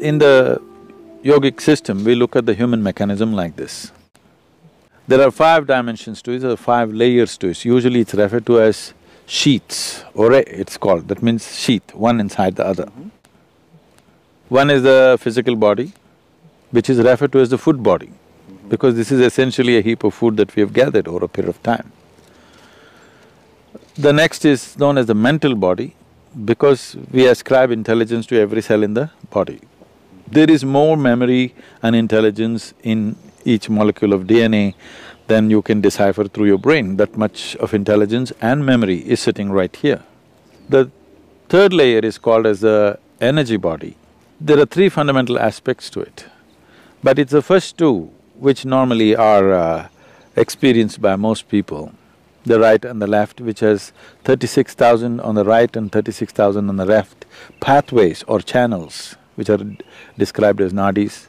In the yogic system, we look at the human mechanism like this. There are 5 dimensions to it, there are 5 layers to it. Usually it's referred to as sheaths, ore it's called, that means sheath, one inside the other. One is the physical body, which is referred to as the food body, because this is essentially a heap of food that we have gathered over a period of time. The next is known as the mental body, because we ascribe intelligence to every cell in the body. There is more memory and intelligence in each molecule of DNA than you can decipher through your brain. That much of intelligence and memory is sitting right here. The third layer is called as the energy body. There are 3 fundamental aspects to it, but it's the first 2 which normally are experienced by most people, the right and the left, which has 36,000 on the right and 36,000 on the left, pathways or channels, which are described as nadis,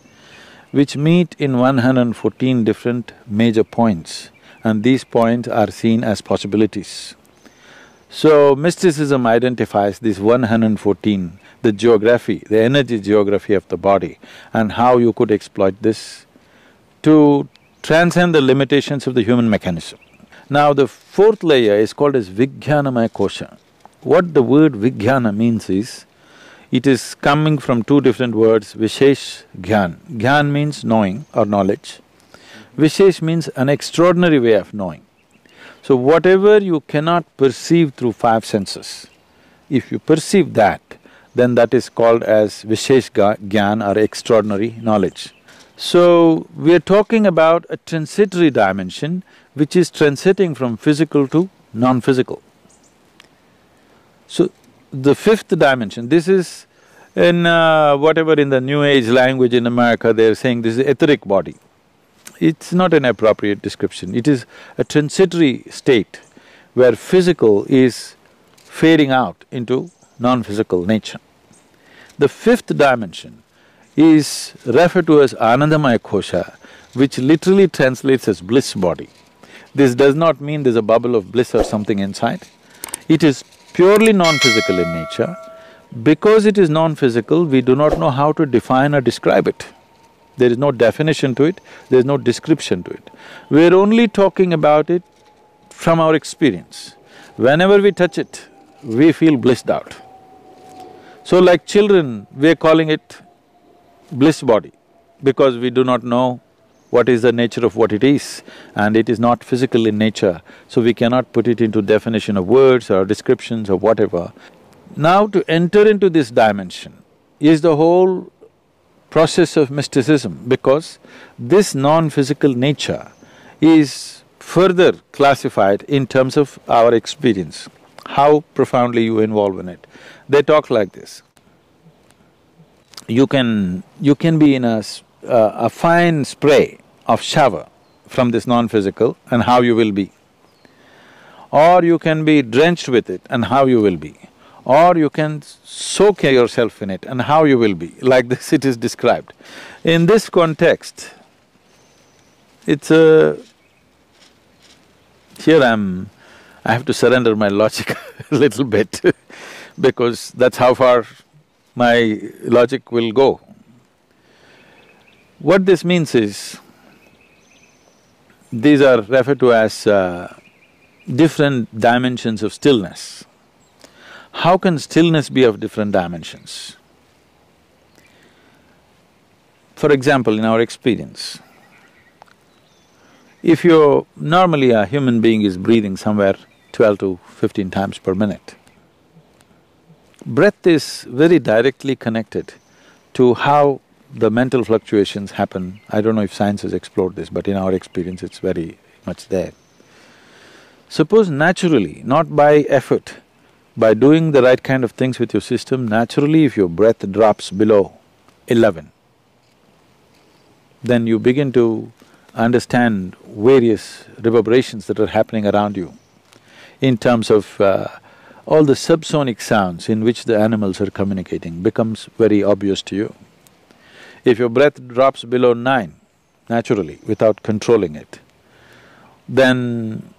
which meet in 114 different major points, and these points are seen as possibilities. So, mysticism identifies these 114, the geography, the energy geography of the body, and how you could exploit this to transcend the limitations of the human mechanism. Now, the 4th layer is called as Vijnanamaya Kosha. What the word Vijnana means is, it is coming from 2 different words, Vishesh, Gyan. Gyan means knowing or knowledge. Vishesh means an extraordinary way of knowing. So whatever you cannot perceive through 5 senses, if you perceive that, then that is called as Vishesh Gyan or extraordinary knowledge. So, we are talking about a transitory dimension which is transiting from physical to non-physical. So, the 5th dimension, this is in whatever in the New Age language in America, they're saying this is etheric body. It's not an appropriate description, it is a transitory state where physical is fading out into non-physical nature. The 5th dimension is referred to as Anandamaya Kosha, which literally translates as bliss body. This does not mean there's a bubble of bliss or something inside. It is purely non-physical in nature. Because it is non-physical, we do not know how to define or describe it. There is no definition to it, there is no description to it. We're only talking about it from our experience. Whenever we touch it, we feel blissed out. So like children, we're calling it bliss body, because we do not know what is the nature of what it is, and it is not physical in nature, so we cannot put it into definition of words or descriptions or whatever. Now to enter into this dimension is the whole process of mysticism, because this non-physical nature is further classified in terms of our experience, how profoundly you involve in it. They talk like this. You can be in a fine spray of shower from this non-physical and how you will be. Or you can be drenched with it and how you will be. Or you can soak yourself in it and how you will be, like this it is described. In this context, it's a… here I have to surrender my logic a little bit because that's how far my logic will go. What this means is, these are referred to as different dimensions of stillness. How can stillness be of different dimensions? For example, in our experience, if you're… normally a human being is breathing somewhere 12 to 15 times per minute. Breath is very directly connected to how the mental fluctuations happen. I don't know if science has explored this, but in our experience it's very much there. Suppose naturally, not by effort, by doing the right kind of things with your system, naturally if your breath drops below 11, then you begin to understand various reverberations that are happening around you in terms of all the subsonic sounds in which the animals are communicating becomes very obvious to you. If your breath drops below 9, naturally, without controlling it, then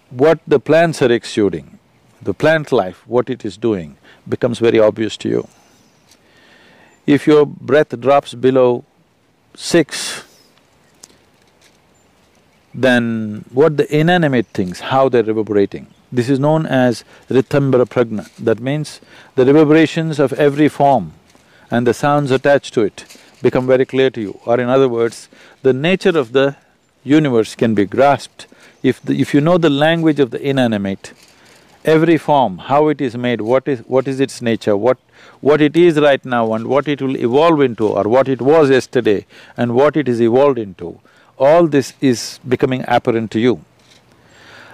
what the plants are exuding, the plant life, what it is doing, becomes very obvious to you. If your breath drops below 6, then what the inanimate things, how they're reverberating. This is known as Ritambara Prajna. That means the reverberations of every form and the sounds attached to it become very clear to you. Or in other words, the nature of the universe can be grasped. If you know the language of the inanimate, every form, how it is made, what is its nature, what it is right now and what it will evolve into, or what it was yesterday and what it is evolved into, all this is becoming apparent to you.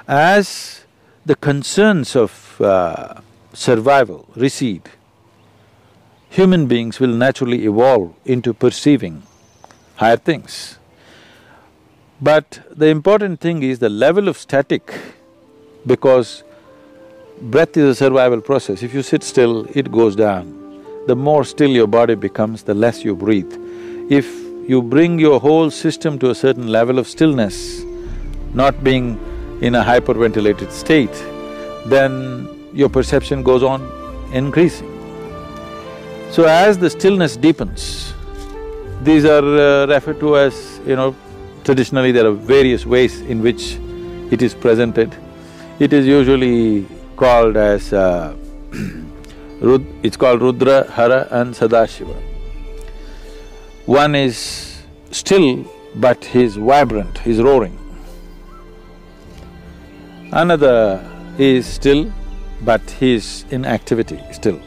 As the concerns of survival recede, human beings will naturally evolve into perceiving higher things. But the important thing is the level of static, because breath is a survival process. If you sit still, it goes down. The more still your body becomes, the less you breathe. If you bring your whole system to a certain level of stillness, not being in a hyperventilated state, then your perception goes on increasing. So as the stillness deepens, these are referred to as, traditionally there are various ways in which it is presented. It is usually called as it's called Rudra, Hara and Sadashiva. One is still, but he's vibrant, he's roaring. Another is still, but he's in activity still.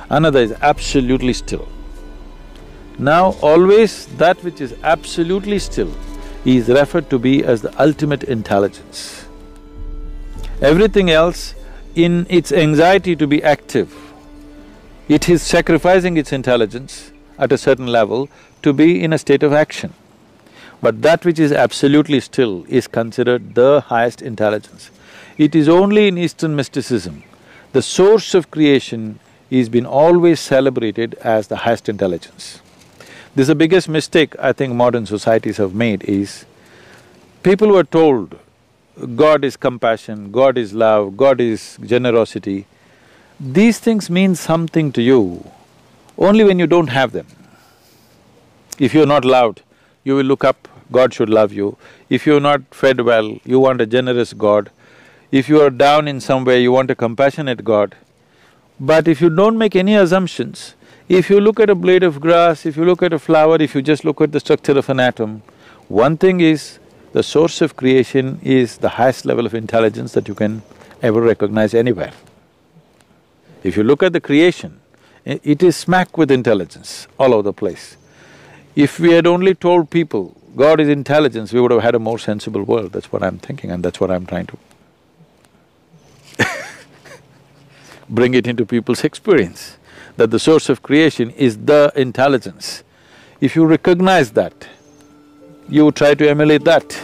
Another is absolutely still. Now, always that which is absolutely still is referred to be as the ultimate intelligence. Everything else, in its anxiety to be active, it is sacrificing its intelligence at a certain level to be in a state of action. But that which is absolutely still is considered the highest intelligence. It is only in Eastern mysticism, the source of creation is been always celebrated as the highest intelligence. This is the biggest mistake I think modern societies have made is, people were told, God is compassion, God is love, God is generosity. These things mean something to you only when you don't have them. If you're not loved, you will look up, God should love you. If you're not fed well, you want a generous God. If you are down in some way, you want a compassionate God. But if you don't make any assumptions, if you look at a blade of grass, if you look at a flower, if you just look at the structure of an atom, one thing is, the source of creation is the highest level of intelligence that you can ever recognize anywhere. If you look at the creation, it is smack with intelligence all over the place. If we had only told people God is intelligence, we would have had a more sensible world. That's what I'm thinking and that's what I'm trying to bring it into people's experience, that the source of creation is the intelligence. If you recognize that, you try to emulate that.